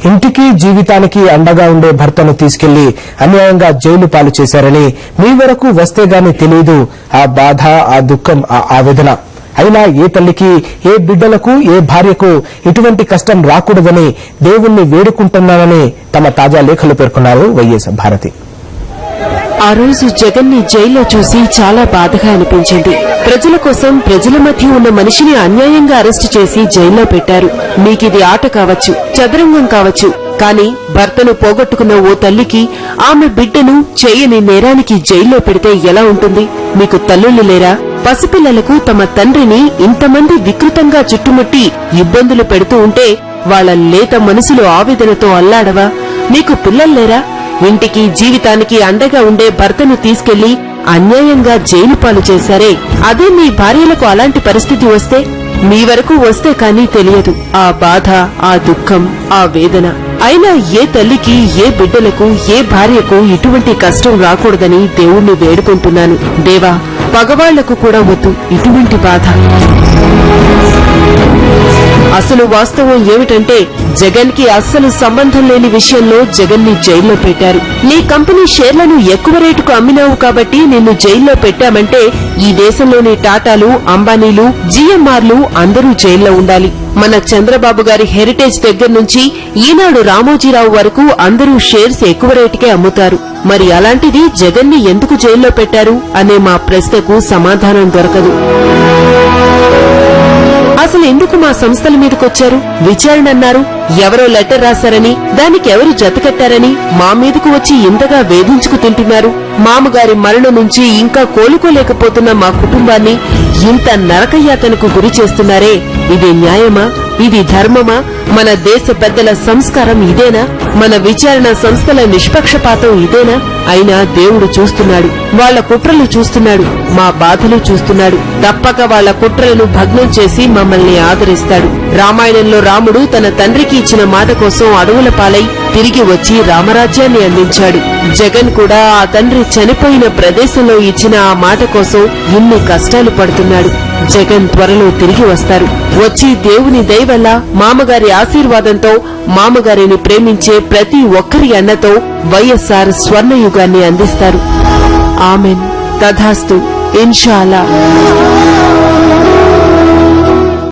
ఇంటికి జీవితానికి అండగా ఉండే భర్తను తీసుకెళ్లి అన్యాయంగా జైలు పాలు చేశారని మీ వరకు వస్తే గాని తెలియదు ఆ బాధ, ఆ దుఃఖం, ఆ ఆవేదన. అయినా ఏ తల్లికి, ఏ బిడ్డలకు, ఏ భార్యకు ఇటువంటి కష్టం రాకూడదని దేవుణ్ణి వేడుకుంటున్నానని తమ తాజా లేఖలు పేర్కొన్నారు వైఎస్ భారతి. ఆ రోజు జగన్ ని జైల్లో చూసి చాలా బాధగా అనిపించింది. ప్రజల కోసం, ప్రజల మధ్య ఉన్న మనిషిని అన్యాయంగా అరెస్టు చేసి జైల్లో పెట్టారు. మీకిది ఆట కావచ్చు, చదరంగం కావచ్చు, కానీ భర్తను పోగొట్టుకున్న ఓ తల్లికి ఆమె బిడ్డను చేయని నేరానికి జైల్లో పెడితే ఎలా ఉంటుంది? మీకు తల్లులు లేరా? పసిపిల్లలకు తమ తండ్రిని ఇంతమంది వికృతంగా చుట్టుముట్టి ఇబ్బందులు పెడుతూ ఉంటే వాళ్ల లేత మనసులు ఆవేదనతో అల్లాడవా? మీకు పిల్లల్లేరా? ఇంటికి జీవితానికి అండగా ఉండే భర్తను తీసుకెళ్లి అన్యాయంగా జైలు పాలు చేశారే, అదే మీ భార్యలకు అలాంటి పరిస్థితి వస్తే? మీ వరకు వస్తే కానీ తెలియదు ఆ బాధ, ఆ దుఃఖం, ఆ వేదన. అయినా ఏ తల్లికి, ఏ బిడ్డలకు, ఏ భార్యకు ఇటువంటి కష్టం రాకూడదని దేవుణ్ణి వేడుకుంటున్నాను. దేవా, పగవాళ్లకు కూడా వద్దు ఇటువంటి బాధ. అసలు వాస్తవం ఏమిటంటే జగన్ కి అస్సలు సంబంధం లేని విషయంలో జగన్ ని జైల్లో పెట్టారు. నీ కంపెనీ షేర్లను ఎక్కువ రేటుకు అమ్మినావు కాబట్టి నిన్ను జైల్లో పెట్టామంటే ఈ దేశంలోని టాటాలు, అంబానీలు, జీఎంఆర్లు అందరూ జైల్లో ఉండాలి. మన చంద్రబాబు గారి హెరిటేజ్ దగ్గర నుంచి ఈనాడు రామోజీరావు వరకు అందరూ షేర్స్ ఎక్కువ రేటుకే అమ్ముతారు. మరి అలాంటిది జగన్ ని ఎందుకు జైల్లో పెట్టారు అనే మా ప్రశ్నకు సమాధానం దొరకదు. అసలు ఎందుకు మా సంస్థల మీదకొచ్చారు? విచారణ అన్నారు, ఎవరో లెటర్ రాశారని, దానికి ఎవరు జతకట్టారని మా మీదకు వచ్చి ఇంతగా వేధించుకు తింటున్నారు. మామగారి మరణం నుంచి ఇంకా కోలుకోలేకపోతున్న మా కుటుంబాన్ని ఇంత నరకయాతనకు గురి చేస్తున్నారే, ఇది న్యాయమా? ఇది ధర్మమా? మన దేశ పెద్దల సంస్కారం ఇదేనా? మన విచారణ సంస్థల నిష్పక్షపాతం ఇదేనా? అయినా దేవుడు చూస్తున్నాడు, వాళ్ల కుట్రలు చూస్తున్నాడు, మా బాధలు చూస్తున్నాడు. తప్పక వాళ్ల కుట్రలను భగ్నం చేసి మమ్మల్ని ఆదరిస్తాడు. రామాయణంలో రాముడు తన తండ్రికి ఇచ్చిన మాట కోసం అడవుల పాలై తిరిగి వచ్చి రామరాజ్యాన్ని అందించాడు. జగన్ కూడా ఆ తండ్రి చనిపోయిన ప్రదేశంలో ఇచ్చిన ఆ మాట కోసం ఇన్ని కష్టాలు పడుతున్నాడు. జగన్ త్వరలో తిరిగి వస్తారు. వచ్చి దేవుని దయ వల్ల, మామగారి ఆశీర్వాదంతో, మామగారిని ప్రేమించే ప్రతి ఒక్కరి అన్నతో వైఎస్ఆర్ స్వర్ణయుగాన్ని అందిస్తారు. ఆమెన్. తథాస్తు. ఇన్షా అల్లాహ్.